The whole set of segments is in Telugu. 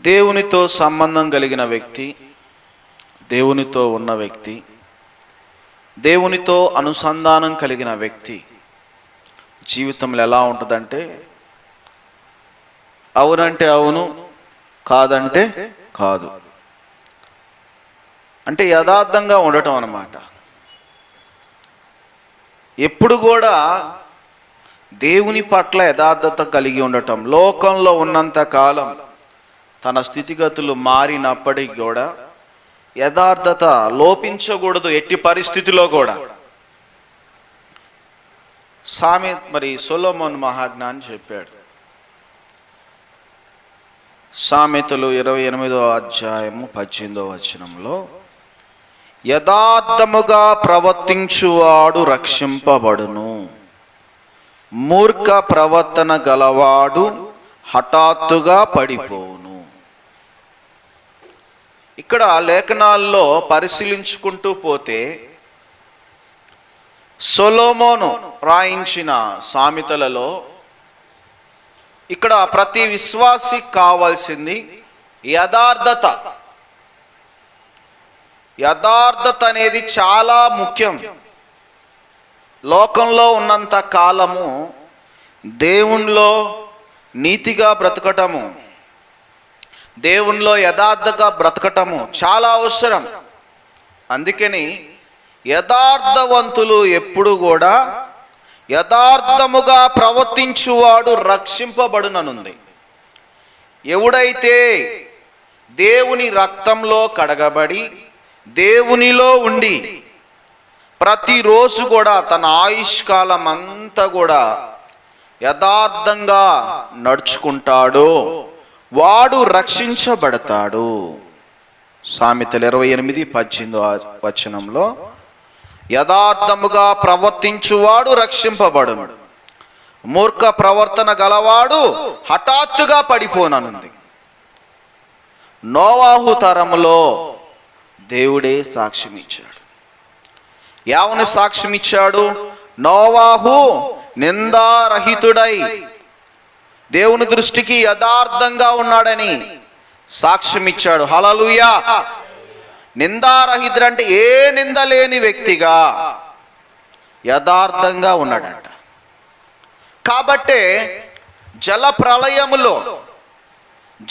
దేవునితో సంబంధం కలిగిన వ్యక్తి, దేవునితో ఉన్న వ్యక్తి, దేవునితో అనుసంధానం కలిగిన వ్యక్తి జీవితంలో ఎలా ఉంటుందంటే అవునంటే అవును, కాదంటే కాదు, అంటే యథార్థంగా ఉండటం అన్నమాట. ఎప్పుడు కూడా దేవుని పట్ల యథార్థత కలిగి ఉండటం. లోకంలో ఉన్నంత కాలం తన స్థితిగతులు మారినప్పటికీ కూడా యథార్థత లోపించకూడదు ఎట్టి పరిస్థితిలో కూడా. సొలొమోను మహాజ్ఞాని చెప్పాడు. సామెతలు 28వ అధ్యాయము 18వ వచనంలో, యథార్థముగా ప్రవర్తించువాడు రక్షింపబడును, మూర్ఖ ప్రవర్తన గలవాడు హఠాత్తుగా పడిపోవును. ఇక్కడ లేఖనాల్లో పరిశీలించుకుంటూ పోతే సొలొమోను రాయించిన సామెతలలో ఇక్కడ ప్రతి విశ్వాసికి కావాల్సింది యథార్థత. యథార్థత అనేది చాలా ముఖ్యం. లోకంలో ఉన్నంత కాలము దేవునిలో నీతిగా బ్రతకటము, దేవునిలో యథార్థంగా బ్రతకటము చాలా అవసరం. అందుకని యథార్థవంతులు ఎప్పుడు కూడా యథార్థముగా ప్రవర్తించువాడు రక్షింపబడుననుంది. ఎవడైతే దేవుని రక్తంలో కడగబడి దేవునిలో ఉండి ప్రతిరోజు కూడా తన ఆయుష్కాలం అంతా కూడా యథార్థంగా నడుచుకుంటాడో వాడు రక్షించబడతాడు. సామెతలు 28:18 వచనంలో, యథార్థముగా ప్రవర్తించువాడు రక్షింపబడును, మూర్ఖ ప్రవర్తన గలవాడు హఠాత్తుగా పడిపోననుంది. నోవాహు తరములో దేవుడే సాక్ష్యం ఇచ్చాడు. ఏమని సాక్ష్యం ఇచ్చాడు? నోవాహు నిందారహితుడై దేవుని దృష్టికి యథార్థంగా ఉన్నాడని సాక్ష్యం ఇచ్చాడు. హల్లెలూయా. నిందారహితుడు అంటే ఏ నింద లేని వ్యక్తిగా యథార్థంగా ఉన్నాడంట. కాబట్టే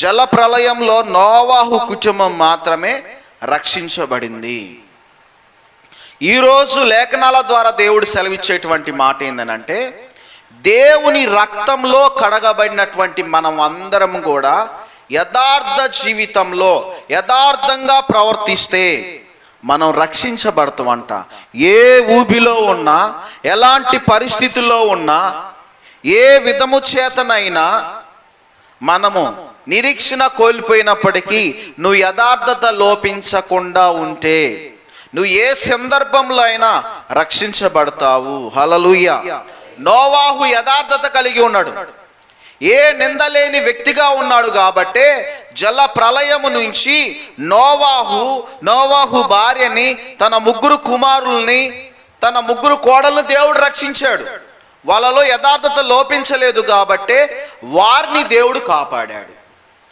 జలప్రళయంలో నోవాహు కుటుంబం మాత్రమే రక్షించబడింది. ఈరోజు లేఖనాల ద్వారా దేవుడు సెలవిచ్చేటువంటి మాట ఏందనంటే, దేవుని రక్తంలో కడగబడినటువంటి మనం అందరం కూడా యథార్థ జీవితంలో యథార్థంగా ప్రవర్తిస్తే మనం రక్షించబడతామంట. ఏ ఊబిలో ఉన్నా, ఎలాంటి పరిస్థితుల్లో ఉన్నా, ఏ విధము చేతనైనా మనము నిరీక్షణ కోల్పోయినప్పటికీ నువ్వు యథార్థత లోపించకుండా ఉంటే నువ్వు ఏ సందర్భంలో అయినా రక్షించబడతావు. హల్లెలూయా. నోవాహు యథార్థత కలిగి ఉన్నాడు, ఏ నిందలేని వ్యక్తిగా ఉన్నాడు. కాబట్టే జల ప్రళయము నుంచి నోవాహు భార్యని, తన 3 కుమారుల్ని, తన 3 కోడలను దేవుడు రక్షించాడు. వాళ్ళలో యథార్థత లోపించలేదు కాబట్టే వారిని దేవుడు కాపాడాడు.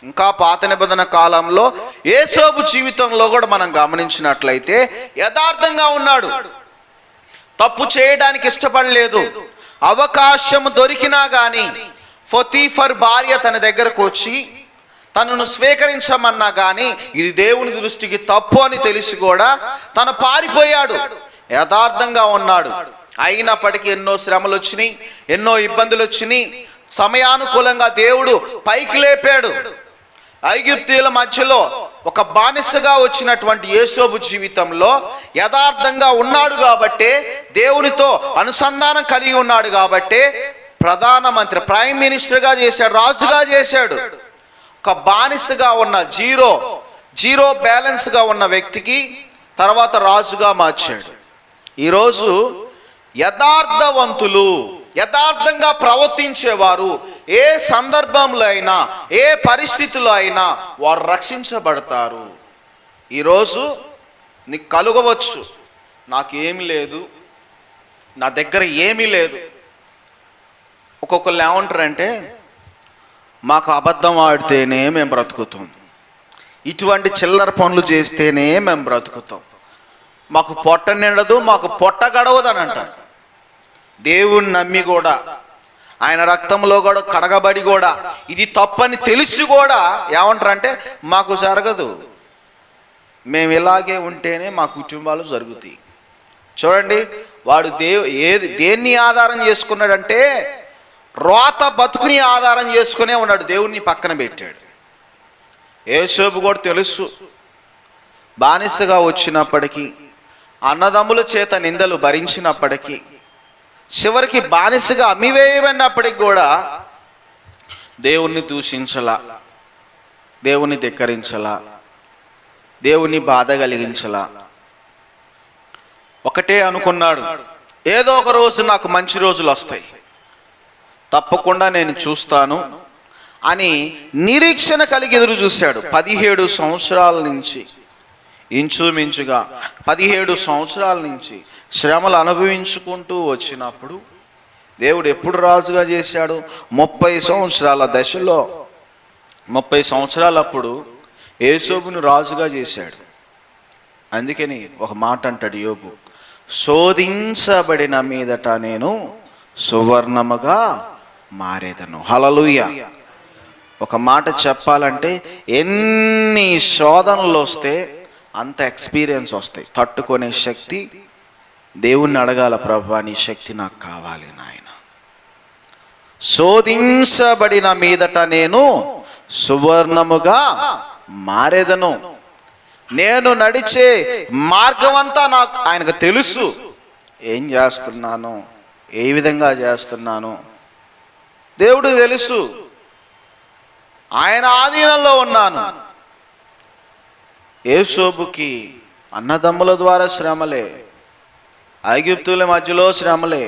ఇంకా పాత నిబంధన కాలంలో యేసోబు జీవితంలో కూడా మనం గమనించినట్లయితే యథార్థంగా ఉన్నాడు, తప్పు చేయడానికి ఇష్టపడలేదు. అవకాశం దొరికినా కానీ పొతీఫర్ భార్య తన దగ్గరకు వచ్చి తనను స్వీకరించమన్నా కానీ ఇది దేవుని దృష్టికి తప్పు అని తెలిసి కూడా తను పారిపోయాడు. యథార్థంగా ఉన్నాడు. అయినప్పటికీ ఎన్నో శ్రమలు వచ్చినాయి, ఎన్నో ఇబ్బందులు వచ్చినాయి. సమయానుకూలంగా దేవుడు పైకి లేపాడు. ఐగుప్తీయుల మధ్యలో ఒక బానిసగా వచ్చినటువంటి యేసోబు జీవితంలో యథార్థంగా ఉన్నాడు కాబట్టే, దేవునితో అనుసంధానం కలిగి ఉన్నాడు కాబట్టే ప్రధానమంత్రి, ప్రైమ్ మినిస్టర్గా చేశాడు, రాజుగా చేశాడు. ఒక బానిసగా ఉన్న జీరో బ్యాలెన్స్గా ఉన్న వ్యక్తికి తర్వాత రాజుగా మార్చాడు. ఈరోజు యథార్థవంతులు, యథార్థంగా ప్రవర్తించేవారు ఏ సందర్భంలో అయినా, ఏ పరిస్థితిలో అయినా వారు రక్షించబడతారు. ఈరోజు నీకు కలుగవచ్చు, నాకేమీ లేదు, నా దగ్గర ఏమీ లేదు. ఒక్కొక్కరు ఏమంటారంటే, మాకు అబద్ధం ఆడితేనే మేము బ్రతుకుతాం, ఇటువంటి చిల్లర పనులు చేస్తేనే మేము బ్రతుకుతాం, మాకు పొట్ట నిండదు, మాకు పొట్ట గడవదు అని అంటారు. దేవుణ్ణి నమ్మి కూడా, ఆయన రక్తంలో కూడా కడగబడి కూడా, ఇది తప్పని తెలిసి కూడా ఏమంటారంటే మాకు జరగదు, మేము ఇలాగే ఉంటేనే మా కుటుంబాలు జరుగుతాయి. చూడండి, వాడు దేన్ని ఆధారం చేసుకున్నాడంటే రోత బతుకుని ఆధారం చేసుకునే ఉన్నాడు, దేవుణ్ణి పక్కన పెట్టాడు. యోసేపు కూడా తెలుసు, బానిసగా వచ్చినప్పటికీ, అన్నదమ్ముల చేత నిందలు భరించినప్పటికీ, చివరికి బానిసగా అమ్మివేయబడినప్పటికి కూడా దేవుణ్ణి దూషించలా, దేవుణ్ణి ధిక్కరించలా, దేవుణ్ణి బాధ కలిగించలా. ఒకటే అనుకున్నాడు, ఏదో ఒక రోజు నాకు మంచి రోజులు వస్తాయి, తప్పకుండా నేను చూస్తాను అని నిరీక్షణ కలిగి ఎదురు చూశాడు. 17 సంవత్సరాల నుంచి, ఇంచుమించుగా 17 సంవత్సరాల నుంచి శ్రమలు అనుభవించుకుంటూ వచ్చినప్పుడు దేవుడు ఎప్పుడు రాజుగా చేశాడు? 30 సంవత్సరాల దశలో, 30 సంవత్సరాలప్పుడు యోసేపును రాజుగా చేశాడు. అందుకని ఒక మాట అంటాడు యోబు, శోధించబడిన మీదట నేను సువర్ణముగా మారేదను. హల్లెలూయా. ఒక మాట చెప్పాలంటే ఎన్ని శోధనలు వస్తే అంత ఎక్స్పీరియన్స్ వస్తాయి, తట్టుకునే శక్తి. దేవుణ్ణి అడగాల, ప్రభువా నీ శక్తి నాకు కావాలి నాయన. శోధించబడిన మీదట నేను సువర్ణముగా మారేదను. నేను నడిచే మార్గం అంతా నాకు ఆయనకు తెలుసు, ఏం చేస్తున్నాను, ఏ విధంగా చేస్తున్నాను దేవుడికి తెలుసు. ఆయన ఆధీనంలో ఉన్నాను. యోసేపుకి అన్నదమ్ముల ద్వారా శ్రమలే, ఐగుప్తుల మధ్యలో శ్రమలే,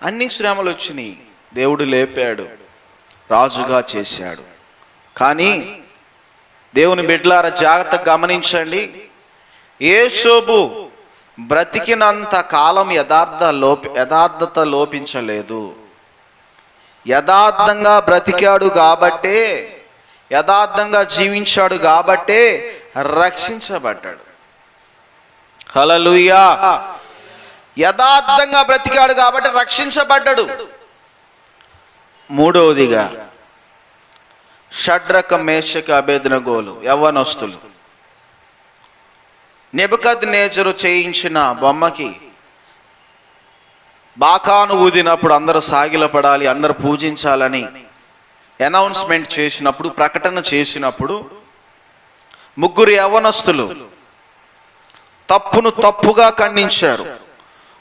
అన్ని శ్రమలు వచ్చినాయి. దేవుడు లేపాడు, రాజుగా చేశాడు. కానీ దేవుని బిడ్డలారా జాగ్రత్తగా గమనించండి, యోసేపు బ్రతికినంత కాలం యథార్థత లోపించలేదు. యథార్థంగా బ్రతికాడు కాబట్టే, యథార్థంగా జీవించాడు కాబట్టే రక్షించబడ్డాడు. హల్లెలూయా. యథార్థంగా బ్రతికాడు కాబట్టి రక్షించబడ్డాడు. మూడవదిగా షడ్రక మేషక అబేద్నెగోలు యవ్వనస్తులు నెబుకద్నెజరు చేయించిన బొమ్మకి బాకాను ఊదినప్పుడు అందరూ సాగిలపడాలి, అందరూ పూజించాలని అనౌన్స్మెంట్ చేసినప్పుడు, ప్రకటన చేసినప్పుడు, ముగ్గురు యవ్వనస్తులు తప్పును తప్పుగా ఖండించారు,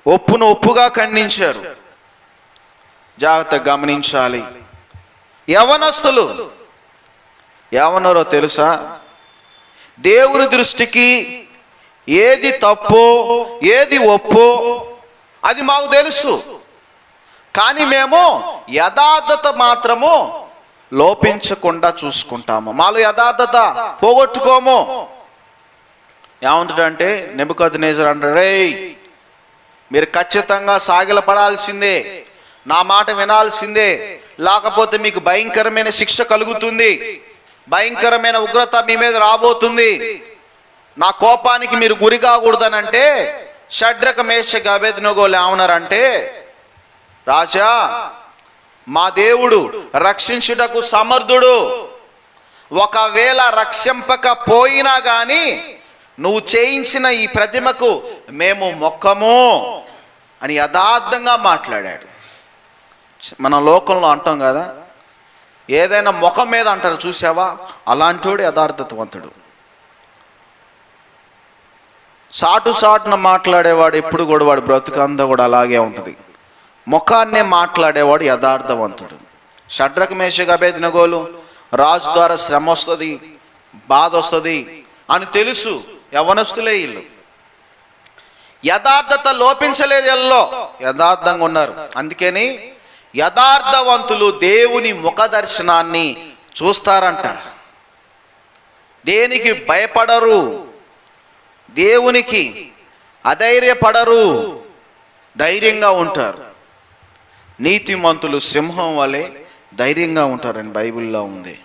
ఒప్పును ఒప్పుగా ఖండించారు. జాగ్రత్తగా గమనించాలి. యవ్వనస్తులు ఎవరో తెలుసా? దేవుని దృష్టికి ఏది తప్పో ఏది ఒప్పో అది మాకు తెలుసు, కానీ మేము యథార్థత మాత్రము లోపించకుండా చూసుకుంటాము, మాలో యథార్థత పోగొట్టుకోము. ఏమంటాడంటే నెబుకద్నెజరు అంటాడు, రేయ్ మీరు ఖచ్చితంగా సాగిలపడాల్సిందే, నా మాట వినాల్సిందే, లేకపోతే మీకు భయంకరమైన శిక్ష కలుగుతుంది, భయంకరమైన ఉగ్రత మీ మీద రాబోతుంది, నా కోపానికి మీరు గురి కాకూడదనంటే షడ్రక మేషక అబేద్నెగోలు ఏమన్నారంటే, రాజా మా దేవుడు రక్షించుటకు సమర్థుడు, ఒకవేళ రక్షింపకపోయినా కానీ నువ్వు చేయించిన ఈ ప్రతిమకు మేము మొక్కము అని యథార్థంగా మాట్లాడాడు. మన లోకంలో అంటాం కదా, ఏదైనా ముఖం మీద అంటారు చూసావా, అలాంటివాడు యథార్థవంతుడు. సాటున మాట్లాడేవాడు ఎప్పుడు కూడా వాడు బ్రతుకంతా కూడా అలాగే ఉంటుంది. ముఖాన్నే మాట్లాడేవాడు యథార్థవంతుడు. షడ్రక మేషక అబేద్నెగోలు రాజు ద్వారా శ్రమ వస్తుంది, బాధ వస్తుంది అని తెలుసు, యవ్వనస్తులే వీళ్ళు. యథార్థత లోపించలేదు, ఎల్లో యథార్థంగా ఉన్నారు. అందుకని యథార్థవంతులు దేవుని ముఖ దర్శనాన్ని చూస్తారంట, దేనికి భయపడరు, దేవునికి అధైర్యపడరు, ధైర్యంగా ఉంటారు. నీతిమంతులు సింహం వలె ధైర్యంగా ఉంటారని బైబిల్లో ఉంది.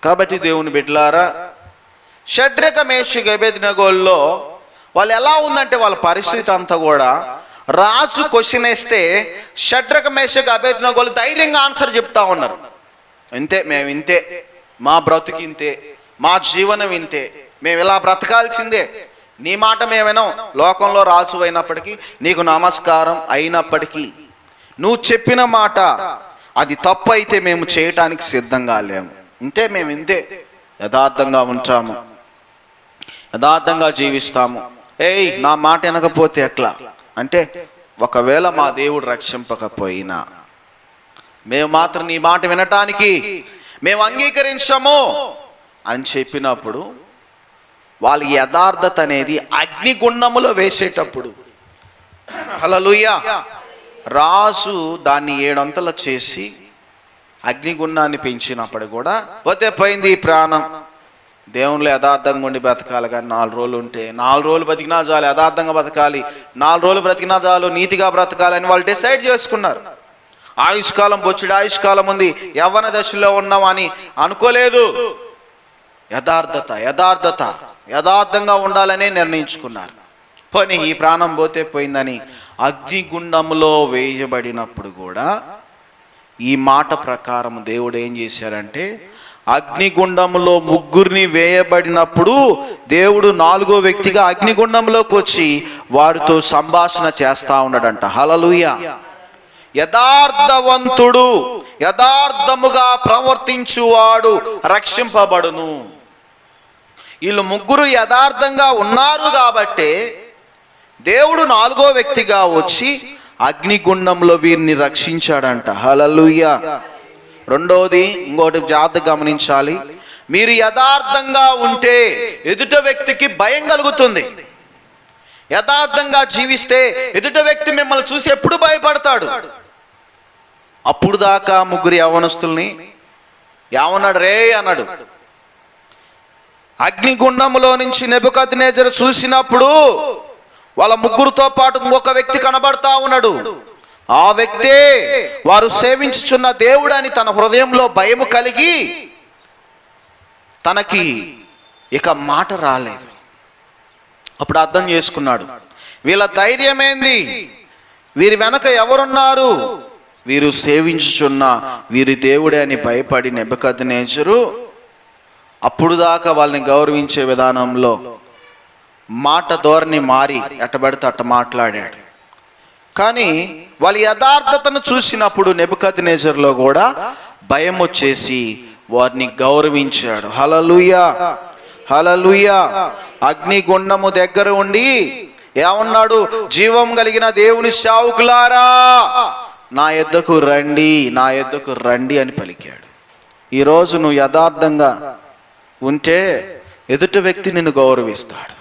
కాబట్టి దేవుని బిడ్డలారా, షడ్రక మేషక అబేద్నెగోల్లో వాళ్ళు ఎలా ఉందంటే వాళ్ళ పరిస్థితి అంతా కూడా, రాజు క్వశ్చన్ వేస్తే షడ్రక మేషక అబేద్నెగోలు ధైర్యంగా ఆన్సర్ చెప్తా ఉన్నారు. ఇంతే, మేము ఇంతే, మా బ్రతుకు ఇంతే, మా జీవనం ఇంతే, మేము ఇలా బ్రతకాల్సిందే, నీ మాట మేము వినం. లోకంలో రాజు అయినప్పటికీ, నీకు నమస్కారం అయినప్పటికీ, నువ్వు చెప్పిన మాట అది తప్పు అయితే మేము చేయటానికి సిద్ధంగా లేము. ఇంతే, మేము ఇంతే, యథార్థంగా ఉంటాము, యథార్థంగా జీవిస్తాము. ఏయ్, నా మాట వినకపోతే ఎట్లా అంటే, ఒకవేళ మా దేవుడు రక్షింపకపోయినా మేము మాత్రం నీ మాట వినటానికి మేము అంగీకరించము అని చెప్పినప్పుడు, వాళ్ళ యథార్థత అనేది అగ్నిగుండములో వేసేటప్పుడు, హల్లెలూయా, రాజు దాన్ని 7 అంతలు చేసి అగ్నిగుండాన్ని పెంచినప్పుడు కూడా పోతే పోయింది ఈ ప్రాణం, దేవునిలో యథార్థంగా ఉండి బ్రతకాలి. కానీ 4 రోజులు ఉంటే, 4 రోజులు బ్రతికినా చాలు, యథార్థంగా బ్రతకాలి, 4 రోజులు బ్రతికినా చాలు, నీతిగా బ్రతకాలి అని వాళ్ళు డిసైడ్ చేసుకున్నారు. ఆయుష్కాలం బొచ్చుడు ఆయుష్కాలం ఉంది, యవ్వన దశలో ఉన్నామని అనుకోలేదు. యథార్థంగా ఉండాలనే నిర్ణయించుకున్నారు. పోనీ ఈ ప్రాణం పోతే పోయిందని అగ్నిగుండంలో వేయబడినప్పుడు కూడా ఈ మాట ప్రకారం దేవుడు ఏం చేశాడంటే, అగ్నిగుండంలో 3 వేయబడినప్పుడు దేవుడు 4వ వ్యక్తిగా అగ్నిగుండంలోకి వచ్చి వారితో సంభాషణ చేస్తా ఉన్నాడంట. హల్లెలూయా. యథార్థవంతుడు, యథార్థముగా ప్రవర్తించువాడు రక్షింపబడును. వీళ్ళు 3 యథార్థంగా ఉన్నారు కాబట్టి దేవుడు 4వ వ్యక్తిగా వచ్చి అగ్నిగుండంలో వీరిని రక్షించాడంట. హల్లెలూయా. రెండోది, ఇంకోటి జాగ్రత్తగా గమనించాలి, మీరు యథార్థంగా ఉంటే ఎదుట వ్యక్తికి భయం కలుగుతుంది. యథార్థంగా జీవిస్తే ఎదుట వ్యక్తి మిమ్మల్ని చూసి ఎప్పుడు భయపడతాడు. అప్పుడు దాకా 3 యవ్వనస్తుల్ని ఏమన్నాడు, రే అన్నాడు. అగ్నిగుండంలో నుంచి నెబుకద్నెజరు చూసినప్పుడు వాళ్ళ 3తో పాటు ఇంకొక వ్యక్తి కనబడతా ఉన్నాడు. ఆ వ్యక్తే వారు సేవించుచున్న దేవుడు అని తన హృదయంలో భయము కలిగి తనకి ఇక మాట రాలేదు. అప్పుడు అర్థం చేసుకున్నాడు, వీళ్ళ ధైర్యం ఏంది, వీరి వెనక ఎవరున్నారు, వీరు సేవించుచున్న వీరి దేవుడే అని భయపడి నెబుకద్నెజరు అప్పుడు దాకా వాళ్ళని గౌరవించే విధానంలో మాట ధోరణి మారి ఎట్టబడితే అట్ట మాట్లాడాడు. కానీ వాళ్ళ యథార్థతను చూసినప్పుడు నెబుకద్నెజరులో కూడా భయం వచ్చేసి వారిని గౌరవించాడు. హల్లెలూయా, హల్లెలూయా. అగ్నిగుండము దగ్గర ఉండి ఏమన్నాడు, జీవం కలిగిన దేవుని సేవకులారా నా యొద్దకు రండి, నా యొద్దకు రండి అని పలికాడు. ఈరోజు నువ్వు యథార్థంగా ఉంటే ఎదుట వ్యక్తి నిన్ను గౌరవిస్తాడు.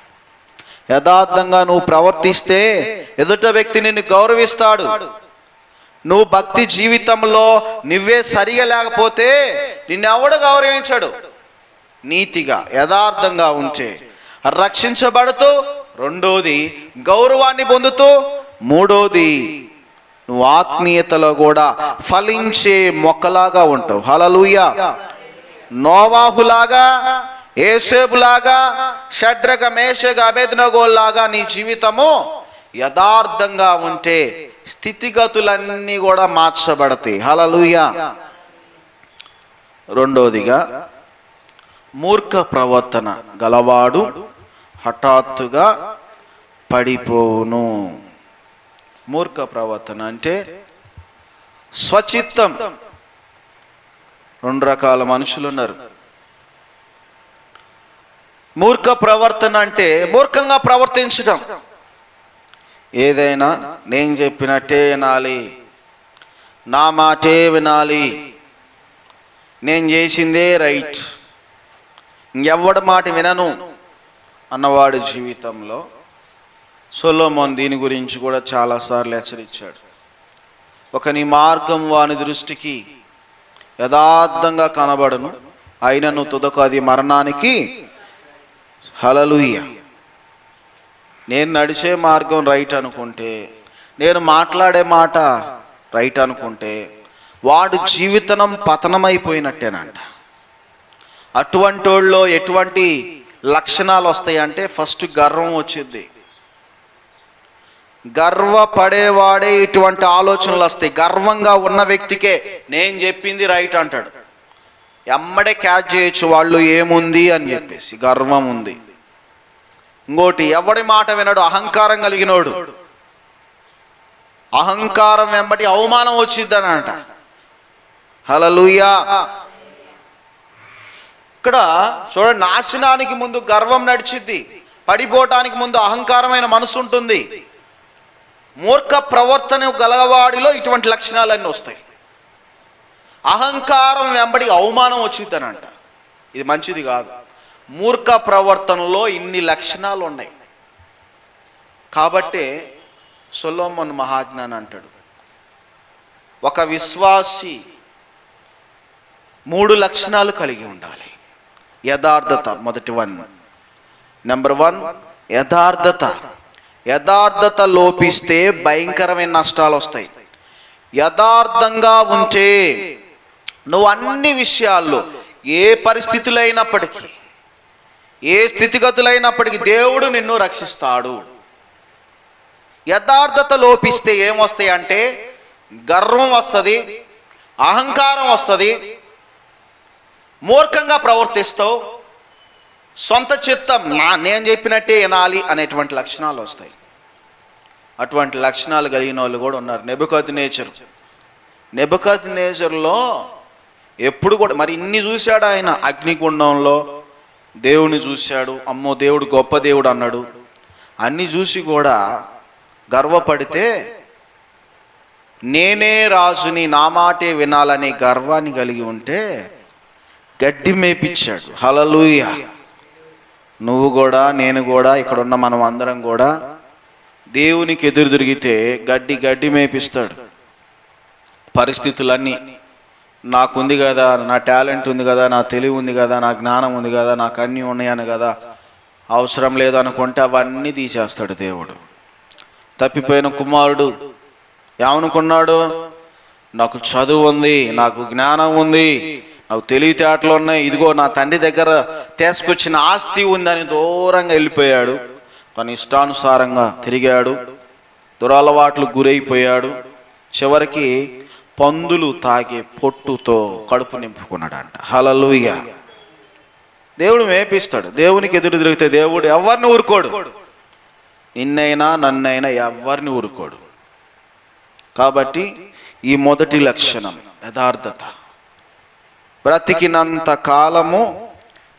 యథార్థంగా నువ్వు ప్రవర్తిస్తే ఎదుట వ్యక్తి నిన్ను గౌరవిస్తాడు. నువ్వు భక్తి జీవితంలో నువ్వే సరిగా లేకపోతే నిన్నెవడు గౌరవించడు. నీతిగా యథార్థంగా ఉంటే రక్షించబడుతూ, రెండోది గౌరవాన్ని పొందుతూ, మూడోది నువ్వు ఆత్మీయతలో కూడా ఫలించే మొక్కలాగా ఉంటావు. హల్లెలూయా. నోవాహులాగా, యేసేపులాగా, షడ్రక మేషక అబేద్నెగోలాగా నీ జీవితము యథార్థంగా ఉంటే స్థితిగతులన్నీ కూడా మార్చబడతాయి. హల్లెలూయా. రెండోదిగా మూర్ఖ ప్రవర్తన గలవాడు హఠాత్తుగా పడిపోవును. మూర్ఖ ప్రవర్తన అంటే స్వచిత్తం. 2 రకాల మనుషులు ఉన్నారు. మూర్ఖ ప్రవర్తన అంటే మూర్ఖంగా ప్రవర్తించడం. ఏదైనా నేను చెప్పినట్టే వినాలి, నా మాటే వినాలి, నేను చేసిందే రైట్, ఇంకెవ్వడి మాట వినను అన్నవాడి జీవితంలో సొలొమోను దీని గురించి కూడా చాలాసార్లు హెచ్చరించాడు. నీ మార్గం వాని దృష్టికి యథార్థంగా కనబడును, అయినను తుదకు అది మరణానికి. హల్లెలూయా. నేను నడిచే మార్గం రైట్ అనుకుంటే, నేను మాట్లాడే మాట రైట్ అనుకుంటే వాడు జీవితం పతనమైపోయినట్టేనంట. అటువంటి వాళ్ళలో ఎటువంటి లక్షణాలు వస్తాయి అంటే ఫస్ట్ గర్వం వచ్చింది. గర్వపడేవాడే ఇటువంటి ఆలోచనలు వస్తాయి. గర్వంగా ఉన్న వ్యక్తికే నేను చెప్పింది రైట్ అంటాడు. ఎమ్మడే క్యాచ్ చేయొచ్చు వాళ్ళు ఏముంది అని చెప్పేసి, గర్వం ఉంది. ఇంకోటి, ఎవడి మాట వినడు, అహంకారం కలిగినోడు. అహంకారం వెంబడి అవమానం వచ్చిద్దని అంట. హల్లెలూయా. ఇక్కడ చూడండి, నాశనానికి ముందు గర్వం నడిచిద్ది, పడిపోవటానికి ముందు అహంకారమైన మనసు ఉంటుంది. మూర్ఖ ప్రవర్తన గలవాడిలో ఇటువంటి లక్షణాలన్నీ వస్తాయి. అహంకారం వెంబడి అవమానం వచ్చిద్దని అంట. ఇది మంచిది కాదు. మూర్ఖ ప్రవర్తనలో ఇన్ని లక్షణాలు ఉన్నాయి. కాబట్టి సొలొమోను మహాజ్ఞాని అంటాడు, ఒక విశ్వాసి 3 లక్షణాలు కలిగి ఉండాలి. యథార్థత మొదటి వన్. నెంబర్ 1 యథార్థత. యథార్థత లోపిస్తే భయంకరమైన నష్టాలు వస్తాయి. యథార్థంగా ఉంటే నువ్వు అన్ని విషయాల్లో, ఏ పరిస్థితులైనప్పటికీ, ఏ స్థితిగతులైనప్పటికీ దేవుడు నిన్ను రక్షిస్తాడు. యథార్థత లోపిస్తే ఏమొస్తాయి అంటే గర్వం వస్తుంది, అహంకారం వస్తుంది, మూర్ఖంగా ప్రవర్తిస్తావు, సొంత చిత్తం నేను చెప్పినట్టే వినాలి అనేటువంటి లక్షణాలు వస్తాయి. అటువంటి లక్షణాలు కలిగిన వాళ్ళు కూడా ఉన్నారు. నెబుకద్నెజరులో ఎప్పుడు కూడా మరి ఇన్ని చూశాడు ఆయన. అగ్నిగుండంలో దేవుని చూశాడు, అమ్మో దేవుడు గొప్ప దేవుడు అన్నాడు. అన్ని చూసి కూడా గర్వపడితే, నేనే రాజుని, నా మాటే వినాలనే గర్వాన్ని కలిగి ఉంటే గడ్డి మేపిచ్చాడు. హల్లెలూయా. నువ్వు కూడా, నేను కూడా, ఇక్కడ ఉన్న మనం అందరం కూడా దేవునికి ఎదురు తిరిగితే గడ్డి మేపిస్తాడు. పరిస్థితులన్నీ, నాకుంది కదా, నా టాలెంట్ ఉంది కదా, నా తెలివి ఉంది కదా, నా జ్ఞానం ఉంది కదా, నాకు అన్నీ ఉన్నాయని కదా, అవసరం లేదు అనుకుంటే అవన్నీ తీసేస్తాడు దేవుడు. తప్పిపోయిన కుమారుడు ఏమనుకున్నాడు? నాకు చదువు ఉంది, నాకు జ్ఞానం ఉంది, నాకు తెలివితేటలు ఉన్నాయి, ఇదిగో నా తండ్రి దగ్గర తీసుకొచ్చిన ఆస్తి ఉందని దూరంగా వెళ్ళిపోయాడు. తన ఇష్టానుసారంగా తిరిగాడు, దురలవాట్లకు గురైపోయాడు. చివరికి పందులు తాగే పొట్టుతో కడుపు నింపుకున్నాడంట. హల్లెలూయా. దేవుడు మేపిస్తాడు. దేవునికి ఎదురు తిరిగితే దేవుడు ఎవరిని ఊరుకోడు. నిన్నైనా నన్నైనా ఎవరిని ఊరుకోడు. కాబట్టి ఈ మొదటి లక్షణం యథార్థత. బ్రతికినంత కాలము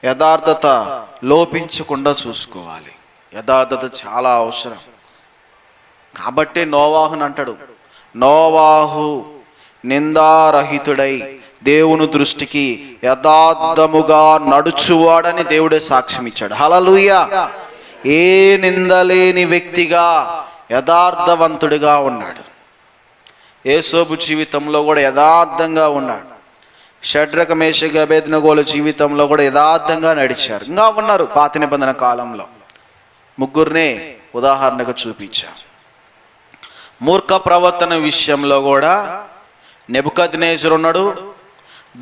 యథార్థత లోపించకుండా చూసుకోవాలి. యథార్థత చాలా అవసరం. కాబట్టి నోవాహుని అంటాడు, నోవాహు నిందారహితుడై దేవుని దృష్టికి యథార్థముగా నడుచువాడని దేవుడే సాక్ష్యం ఇచ్చాడు. హల్లెలూయా. ఏ నిందలేని వ్యక్తిగా యథార్థవంతుడిగా ఉన్నాడు. యేసోబు జీవితంలో కూడా యథార్థంగా ఉన్నాడు. షడ్రక మేషక అబేద్నెగోల జీవితంలో కూడా యథార్థంగా నడిచారు. ఇంకా ఉన్నారు పాత నిబంధన కాలంలో. ముగ్గురినే ఉదాహరణగా చూపించారు. మూర్ఖ ప్రవర్తన విషయంలో కూడా నెబుకద్నెజరు ఉన్నాడు,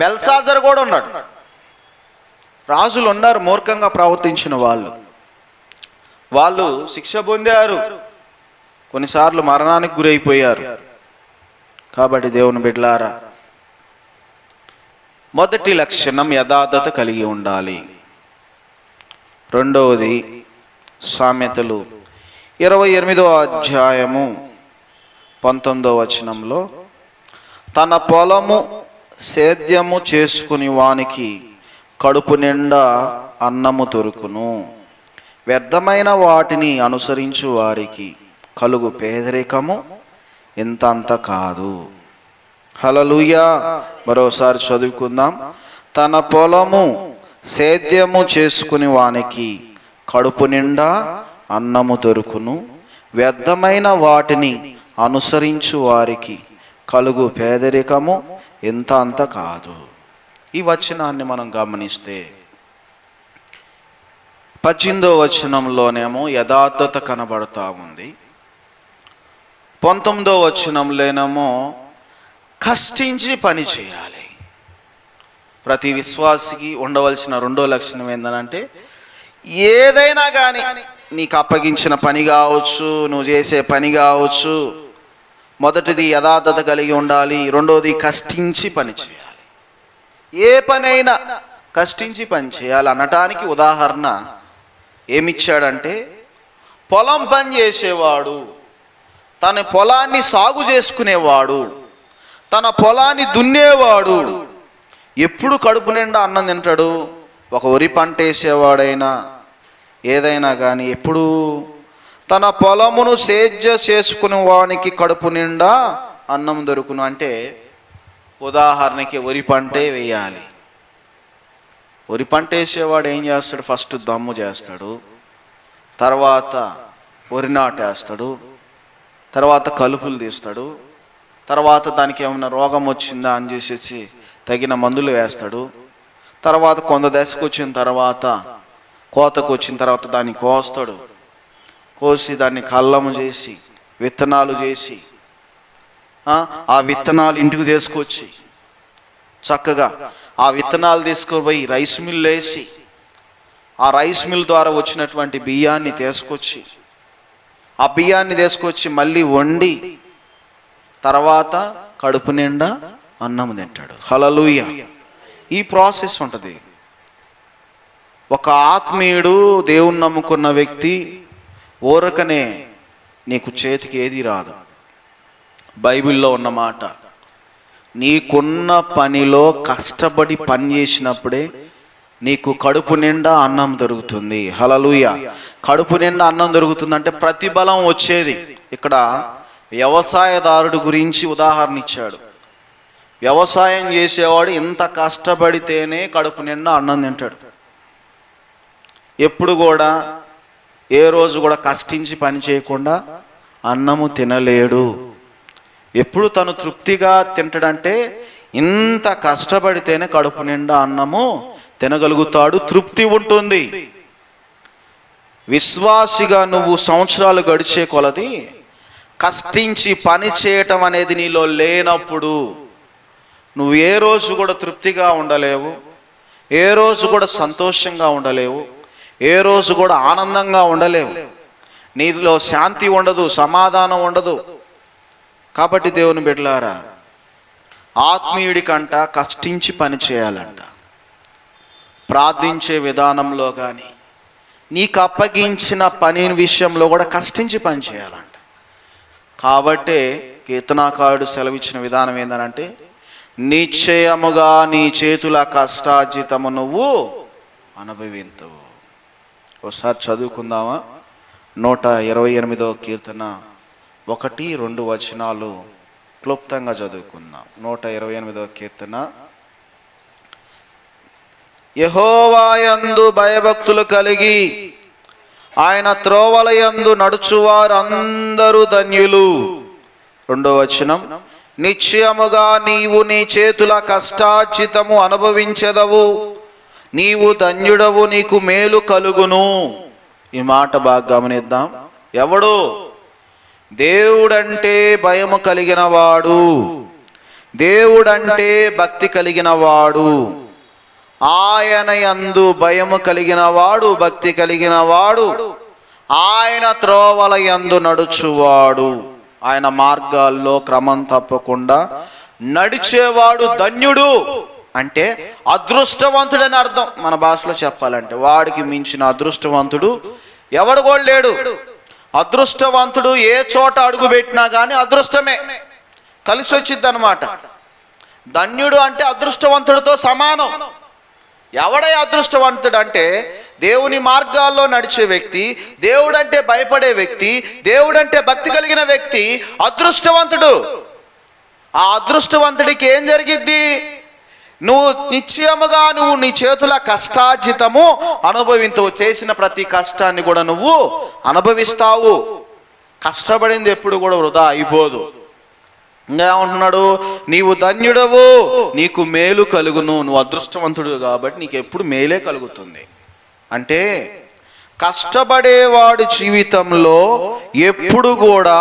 బెల్షాజర్ కూడా ఉన్నాడు. రాజులు ఉన్నారు మూర్ఖంగా ప్రవర్తించిన వాళ్ళు శిక్ష పొందారు, కొన్నిసార్లు మరణానికి గురైపోయారు. కాబట్టి దేవుని బిడ్డలారా, మొదటి లక్షణం యథార్థత కలిగి ఉండాలి. రెండవది సామెతలు 28వ అధ్యాయము 19వ వచనంలో, తన పొలము సేద్యము చేసుకుని వానికి కడుపు నిండా అన్నము దొరుకును, వ్యర్థమైన వాటిని అనుసరించు వారికి కలుగు పేదరికము ఇంత అంత కాదు. హల్లెలూయా. మరోసారి చదువుకుందాం. తన పొలము సేద్యము చేసుకుని వానికి కడుపు నిండా అన్నము దొరుకును, వ్యర్థమైన వాటిని అనుసరించు వారికి కలుగు పేదరికము ఇంత అంత కాదు. ఈ వచనాన్ని మనం గమనిస్తే 18వ వచనంలోనేమో యథార్థత కనబడతా ఉంది. 19వ వచనంలోనేమో కష్టించి పని చేయాలి. ప్రతి విశ్వాసికి ఉండవలసిన రెండో లక్షణం ఏంటంటే, ఏదైనా కానీ నీకు అప్పగించిన పని కావచ్చు, నువ్వు చేసే పని కావచ్చు, మొదటిది యథార్థత కలిగి ఉండాలి, రెండోది కష్టించి పని చేయాలి. ఏ పనైనా కష్టించి పని చేయాలి అనటానికి ఉదాహరణ ఏమిచ్చాడంటే, పొలం పని చేసేవాడు, తన పొలాన్ని సాగు చేసుకునేవాడు, తన పొలాన్ని దున్నేవాడు ఎప్పుడు కడుపు నిండా అన్నం తింటాడు? ఒక వరి పంట వేసేవాడైనా ఏదైనా కానీ ఎప్పుడు తన పొలమును సేద్య చేసుకునే వానికి కడుపు నిండా అన్నం దొరుకును. అంటే ఉదాహరణకి వరి పంటే వేయాలి. వరి పంట వేసేవాడు ఏం చేస్తాడు? ఫస్ట్ దమ్ము చేస్తాడు, తర్వాత వరి నాటేస్తాడు, తర్వాత కలుపులు తీస్తాడు, తర్వాత దానికి ఏమైనా రోగం వచ్చిందా అని చేసేసి తగిన మందులు వేస్తాడు, తర్వాత కొంత దశకు వచ్చిన తర్వాత కోతకు వచ్చిన తర్వాత దాన్ని కోస్తాడు, కోసి దాన్ని కళ్ళము చేసి విత్తనాలు చేసి ఆ విత్తనాలు ఇంటికి తీసుకొచ్చి చక్కగా ఆ విత్తనాలు తీసుకుపోయి రైస్ మిల్ వేసి ఆ రైస్ మిల్ ద్వారా వచ్చినటువంటి బియ్యాన్ని తీసుకొచ్చి ఆ బియ్యాన్ని తీసుకొచ్చి మళ్ళీ వండి తర్వాత కడుపు నిండా అన్నం తింటాడు. హల్లెలూయా. ఈ ప్రాసెస్ ఉంటుంది. ఒక ఆత్మీయుడు దేవుణ్ణి నమ్ముకున్న వ్యక్తి ఊరకనే నీకు చేతికి ఏది రాదు. బైబిల్లో ఉన్న మాట, నీకున్న పనిలో కష్టపడి పని చేసినప్పుడే నీకు కడుపు నిండా అన్నం దొరుకుతుంది. హల్లెలూయా. కడుపు నిండా అన్నం దొరుకుతుందంటే ప్రతిఫలం వచ్చేది. ఇక్కడ వ్యవసాయదారుడు గురించి ఉదాహరణ ఇచ్చాడు. వ్యవసాయం చేసేవాడు ఇంత కష్టపడితేనే కడుపు నిండా అన్నం తింటాడు. ఎప్పుడు కూడా ఏ రోజు కూడా కష్టించి పని చేయకుండా అన్నము తినలేడు. ఎప్పుడు తను తృప్తిగా తింటాడంటే ఇంత కష్టపడితేనే కడుపు నిండా అన్నము తినగలుగుతాడు, తృప్తి ఉంటుంది. విశ్వాసిగా నువ్వు సంవత్సరాలు గడిచే కొలది కష్టించి పని చేయటం అనేది నీలో లేనప్పుడు నువ్వు ఏ రోజు కూడా తృప్తిగా ఉండలేవు, ఏ రోజు కూడా సంతోషంగా ఉండలేవు, ఏ రోజు కూడా ఆనందంగా ఉండలేవు. నీలో శాంతి ఉండదు, సమాధానం ఉండదు. కాబట్టి దేవుని బిడ్డలారా, ఆత్మీయుడి కంట కష్టించి పని చేయాలంట. ప్రార్థించే విధానంలో కానీ నీకు అప్పగించిన పని విషయంలో కూడా కష్టించి పని చేయాలంట. కాబట్టే కీర్తనాకారుడు సెలవిచ్చిన విధానం ఏంటంటే, నిశ్చయముగా నీ చేతుల కష్టార్జితము నువ్వు అనుభవింతువు. ఒకసారి చదువుకుందామా? 128వ కీర్తన 1-2 వచనాలు క్లుప్తంగా చదువుకుందాం. 128వ కీర్తన. యెహోవా యందు భయభక్తులు కలిగి ఆయన త్రోవల యందు నడుచువారు అందరూ ధన్యులు. 2వ వచనం, నిశ్చయముగా నీవు నీ చేతుల కష్టార్జితము అనుభవించెదవు, నీవు ధన్యుడవు, నీకు మేలు కలుగును. ఈ మాట బాగా గమనిద్దాం. ఎవడు? దేవుడంటే భయము కలిగిన వాడు, దేవుడంటే భక్తి కలిగిన వాడు, ఆయన యందు భయము కలిగిన వాడు, భక్తి కలిగిన వాడు, ఆయన త్రోవల యందు నడుచువాడు, ఆయన మార్గాల్లో క్రమం తప్పకుండా నడిచేవాడు ధన్యుడు. అంటే అదృష్టవంతుడని అర్థం. మన భాషలో చెప్పాలంటే వాడికి మించిన అదృష్టవంతుడు ఎవడు కూడా లేడు. అదృష్టవంతుడు ఏ చోట అడుగు పెట్టినా కానీ అదృష్టమే కలిసి వచ్చింది అన్నమాట. ధన్యుడు అంటే అదృష్టవంతుడితో సమానం. ఎవడై అదృష్టవంతుడు అంటే దేవుని మార్గాల్లో నడిచే వ్యక్తి, దేవుడంటే భయపడే వ్యక్తి, దేవుడంటే భక్తి కలిగిన వ్యక్తి అదృష్టవంతుడు. ఆ అదృష్టవంతుడికి ఏం జరిగిద్ది? నువ్వు నిశ్చయముగా నువ్వు నీ చేతుల కష్టార్జితము అనుభవించవు. చేసిన ప్రతి కష్టాన్ని కూడా నువ్వు అనుభవిస్తావు. కష్టపడింది ఎప్పుడు కూడా వృధా అయిపోదు. ఇంకా ఏమంటున్నాడు? నీవు ధన్యుడవు, నీకు మేలు కలుగును. నువ్వు అదృష్టవంతుడు కాబట్టి నీకు ఎప్పుడు మేలే కలుగుతుంది. అంటే కష్టపడేవాడి జీవితంలో ఎప్పుడు కూడా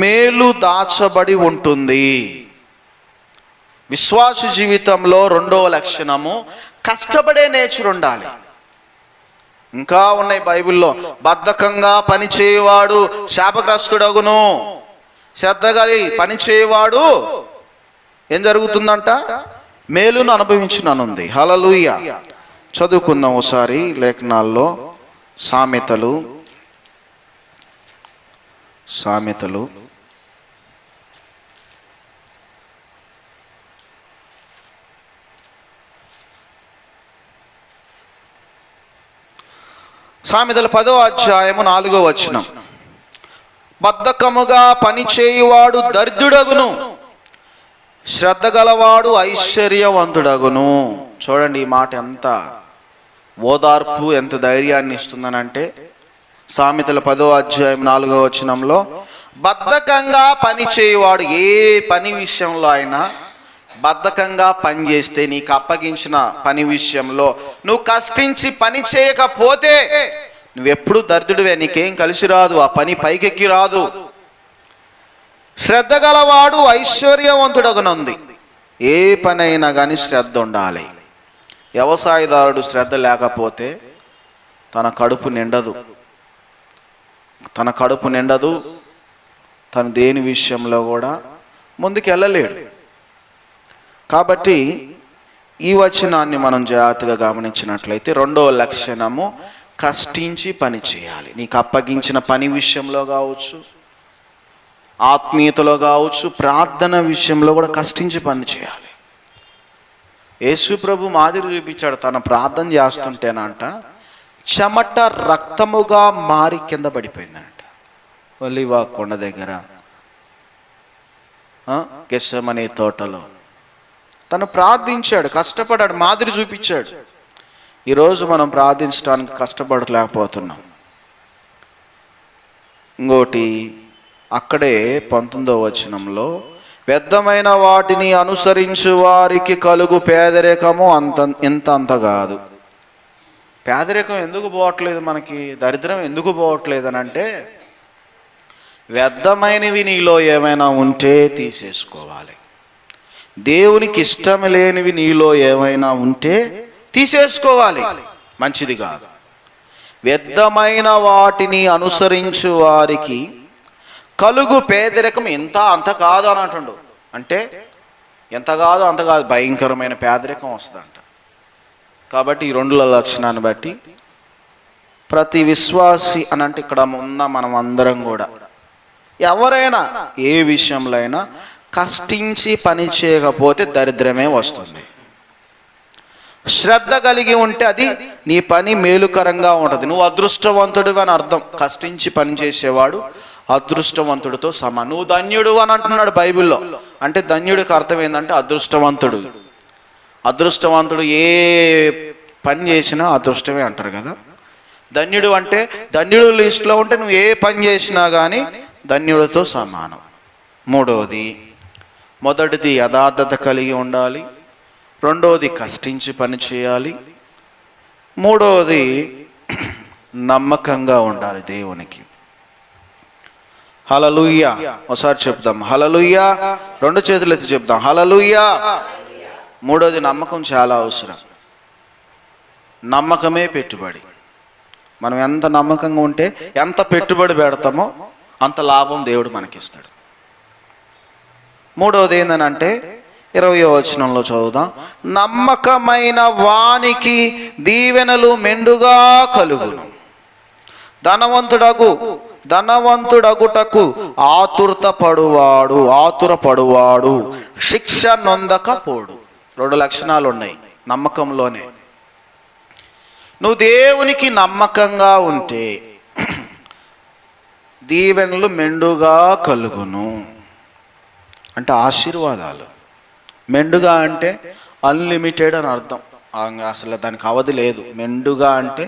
మేలు దాచబడి ఉంటుంది. విశ్వాస జీవితంలో రెండవ లక్షణము కష్టపడే నేచర్ ఉండాలి. ఇంకా ఉన్నాయి బైబిల్లో. బద్ధకంగా పనిచేయవాడు శాపగ్రస్తుడగును, శ్రద్ధ కలిగి పనిచేయవాడు ఏం జరుగుతుందంట? మేలును అనుభవించుననుంది. హల్లెలూయా. చదువుకుందాం ఒకసారి లేఖనాల్లో. సామెతలు 10వ అధ్యాయము 4వ వచనం. బద్ధకముగా పనిచేయువాడు దరిద్రుడగును, శ్రద్ధ గలవాడు ఐశ్వర్యవంతుడగును. చూడండి ఈ మాట ఎంత ఓదార్పు, ఎంత ధైర్యాన్ని ఇస్తుందనంటే, సామెతల 10వ అధ్యాయం 4వ వచనంలో బద్ధకంగా పని చేయవాడు, ఏ పని విషయంలో అయినా బద్ధకంగా పని చేస్తే, నీకు అప్పగించిన పని విషయంలో నువ్వు కష్టించి పని చేయకపోతే నువ్వెప్పుడు దరిద్రుడివే, నీకేం కలిసి రాదు, ఆ పని పైకెక్కి రాదు. శ్రద్ధ గలవాడు ఐశ్వర్యవంతుడగునుంది. ఏ పని అయినా కానీ శ్రద్ధ ఉండాలి. వ్యవసాయదారుడు శ్రద్ధ లేకపోతే తన కడుపు నిండదు, తను దేని విషయంలో కూడా ముందుకు వెళ్ళలేడు. కాబట్టి ఈ వచనాన్ని మనం జాగ్రత్తగా గమనించినట్లయితే రెండవ లక్షణము కష్టించి పని చేయాలి. నీకు అప్పగించిన పని విషయంలో కావచ్చు, ఆత్మీయతలో కావచ్చు, ప్రార్థన విషయంలో కూడా కష్టించి పని చేయాలి. యేసు ప్రభు మాదిరి చూపించాడు. తన ప్రార్థన చేస్తుంటేనంట చెమట రక్తముగా మారి కింద పడిపోయిందంట. ఒలీవ కొండ దగ్గర, గెత్సేమనే తోటలో తను ప్రార్థించాడు, కష్టపడ్డాడు, మాదిరి చూపించాడు. ఈరోజు మనం ప్రార్థించడానికి కష్టపడలేకపోతున్నాం. ఇంకోటి అక్కడే 19వ వచనంలో, వ్యర్థమైన వాటిని అనుసరించు వారికి కలుగు పేదరికము ఇంత కాదు. పేదరికం ఎందుకు పోవట్లేదు మనకి, దరిద్రం ఎందుకు పోవట్లేదు అని అంటే, వ్యర్థమైనవి నీలో ఏమైనా ఉంటే తీసేసుకోవాలి. దేవునికి ఇష్టం లేనివి నీలో ఏమైనా ఉంటే తీసేసుకోవాలి, మంచిది కాదు. వ్యర్థమైన వాటిని అనుసరించు వారికి కలుగు పేదరికం ఇంత అంత కాదు అని అంటుండు. అంటే ఎంత కాదు అంత కాదు, భయంకరమైన పేదరికం వస్తుందంట. కాబట్టి ఈ రెండు లక్షణాన్ని బట్టి ప్రతి విశ్వాసి అని అంటే ఇక్కడ ఉన్న మనం అందరం కూడా ఎవరైనా ఏ విషయంలో అయినా కష్టించి పని చేయకపోతే దరిద్రమే వస్తుంది. శ్రద్ధ కలిగి ఉంటే అది నీ పని మేలుకరంగా ఉంటుంది. నువ్వు అదృష్టవంతుడు అని అర్థం. కష్టించి పని చేసేవాడు అదృష్టవంతుడితో సమానం. నువ్వు ధన్యుడు అని అంటున్నాడు బైబిల్లో. అంటే ధన్యుడికి అర్థం ఏంటంటే అదృష్టవంతుడు. అదృష్టవంతుడు ఏ పని చేసినా అదృష్టమే అంటారు కదా. ధన్యుడు అంటే ధన్యుడు లిస్టులో ఉంటే నువ్వు ఏ పని చేసినా కానీ ధన్యుడితో సమానం. మొదటిది యథార్థత కలిగి ఉండాలి, రెండవది కష్టించి పని చేయాలి, మూడవది నమ్మకంగా ఉండాలి దేవునికి. హల్లెలూయా. ఒకసారి చెప్దాం హల్లెలూయా. రెండు చేతులు ఎత్తి చెప్దాం హల్లెలూయా. మూడవది నమ్మకం చాలా అవసరం. నమ్మకమే పెట్టుబడి. మనం ఎంత నమ్మకంగా ఉంటే ఎంత పెట్టుబడి పెడతామో అంత లాభం దేవుడు మనకిస్తాడు. మూడవది ఏంటంటే 20వ వచనంలో చదువుదాం. నమ్మకమైన వానికి దీవెనలు మెండుగా కలుగును, ధనవంతుడగుటకు ఆతురపడువాడు శిక్ష నొందకపోడు. రెండు లక్షణాలు ఉన్నాయి నమ్మకంలోనే. నువ్వు దేవునికి నమ్మకంగా ఉంటే దీవెనలు మెండుగా కలుగును. అంటే ఆశీర్వాదాలు. మెండుగా అంటే అన్లిమిటెడ్ అని అర్థం. అసలు దానికి అవధి లేదు. మెండుగా అంటే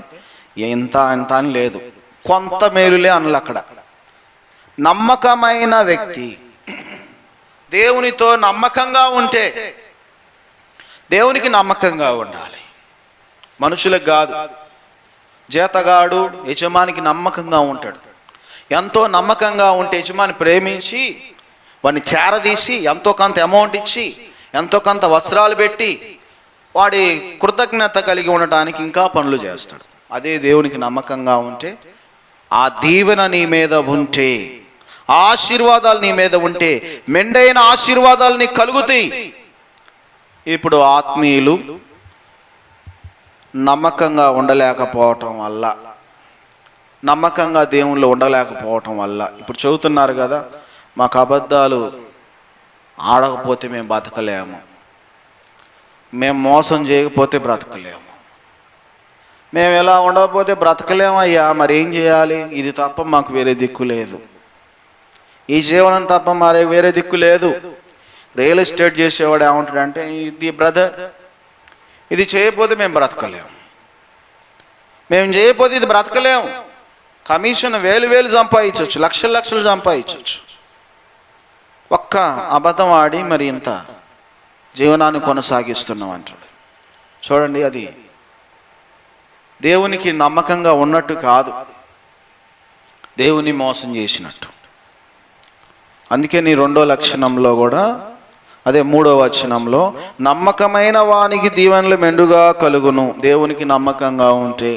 ఎంత అని లేదు, కొంత మేలులే అన్నలు అక్కడ. నమ్మకమైన వ్యక్తి దేవునితో నమ్మకంగా ఉంటే, దేవునికి నమ్మకంగా ఉండాలి, మనుషులకు కాదు. జీతగాడు యజమానికి నమ్మకంగా ఉంటాడు. ఎంతో నమ్మకంగా ఉంటే యజమాని ప్రేమించి వాడిని చేరదీసి ఎంతో కొంత అమౌంట్ ఇచ్చి ఎంతో కొంత వస్త్రాలు పెట్టి వాడి కృతజ్ఞత కలిగి ఉండటానికి ఇంకా పనులు చేస్తాడు. అదే దేవునికి నమ్మకంగా ఉంటే, ఆ దీవెన నీ మీద ఉంటే, ఆశీర్వాదాలు నీ మీద ఉంటే, మెండైన ఆశీర్వాదాలు నీకు కలుగుతాయి. ఇప్పుడు ఆత్మీయులు నమ్మకంగా ఉండలేకపోవటం వల్ల, నమ్మకంగా దేవుళ్ళు ఉండలేకపోవటం వల్ల ఇప్పుడు చెబుతున్నారు కదా, మాకు అబద్ధాలు ఆడకపోతే మేము బతకలేము, మేము మోసం చేయకపోతే బ్రతకలేము, మేము ఎలా ఉండకపోతే బ్రతకలేము అయ్యా, మరి ఏం చేయాలి? ఇది తప్ప మాకు వేరే దిక్కు లేదు, ఈ జీవనం తప్ప మరి వేరే దిక్కు లేదు. రియల్ ఎస్టేట్ చేసేవాడు ఏమంటాడంటే, ఇది బ్రదర్, ఇది చేయకపోతే మేము బ్రతకలేము, మేము చేయకపోతే ఇది బ్రతకలేము. కమిషన్ వేలు సంపాదించవచ్చు, లక్షలు సంపాదించవచ్చు, ఒక్క అబద్ధం ఆడి మరి ఇంత జీవనాన్ని కొనసాగిస్తున్నాం అంటాడు. చూడండి, అది దేవునికి నమ్మకంగా ఉన్నట్టు కాదు, దేవుని మోసం చేసినట్టు. అందుకే నీ 2వ లక్షణంలో కూడా, అదే 3వ వచనంలో, నమ్మకమైన వానికి దీవెనలు మెండుగా కలుగును. దేవునికి నమ్మకంగా ఉంటే,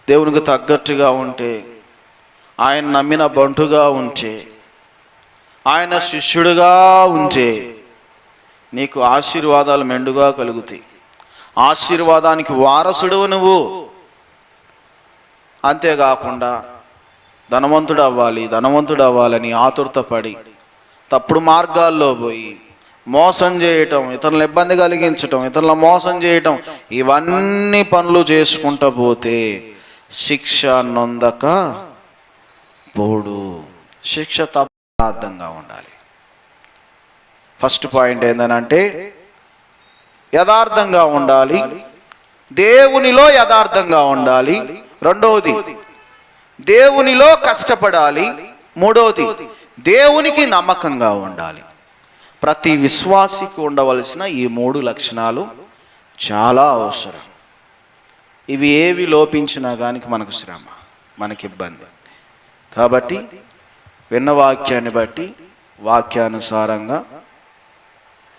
దేవునికి తగ్గట్టుగా ఉంటే, ఆయన నమ్మిన బంటుగా ఉంటే, ఆయన శిష్యుడిగా ఉంటే నీకు ఆశీర్వాదాలు మెండుగా కలుగుతాయి. ఆశీర్వాదానికి వారసుడువు నువ్వు. అంతేకాకుండా ధనవంతుడు అవ్వాలని ఆతురతపడి తప్పుడు మార్గాల్లో పోయి మోసం చేయటం, ఇతరులను ఇబ్బంది కలిగించటం, ఇతరులను మోసం చేయటం, ఇవన్నీ పనులు చేసుకుంటూ పోతే శిక్ష నొందక పోడు. శిక్ష తప్పర్థంగా ఉండాలి. ఫస్ట్ పాయింట్ ఏంటంటే యథార్థంగా ఉండాలి, దేవునిలో యథార్థంగా ఉండాలి. రెండవది దేవునిలో కష్టపడాలి. మూడవది దేవునికి నమ్మకంగా ఉండాలి. ప్రతి విశ్వాసికి ఉండవలసిన ఈ 3 లక్షణాలు చాలా అవసరం. ఇవి ఏవి లోపించినా కానీ మనకు శ్రమ, మనకి ఇబ్బంది. కాబట్టి విన్న వాక్యాన్ని బట్టి వాక్యానుసారంగా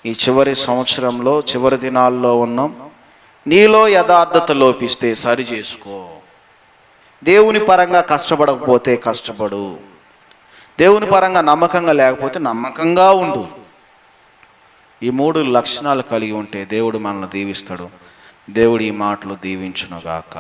ఈ చివరి సంవత్సరంలో, చివరి దినాల్లో ఉన్నాం. నీలో యథార్థత లోపిస్తే సరి చేసుకో. దేవుని పరంగా కష్టపడకపోతే కష్టపడు. దేవుని పరంగా నమ్మకంగా లేకపోతే నమ్మకంగా ఉండు. ఈ 3 లక్షణాలు కలిగి ఉంటే దేవుడు మనల్ని దీవిస్తాడు. దేవుడు ఈ మాటలు దీవించునుగాక.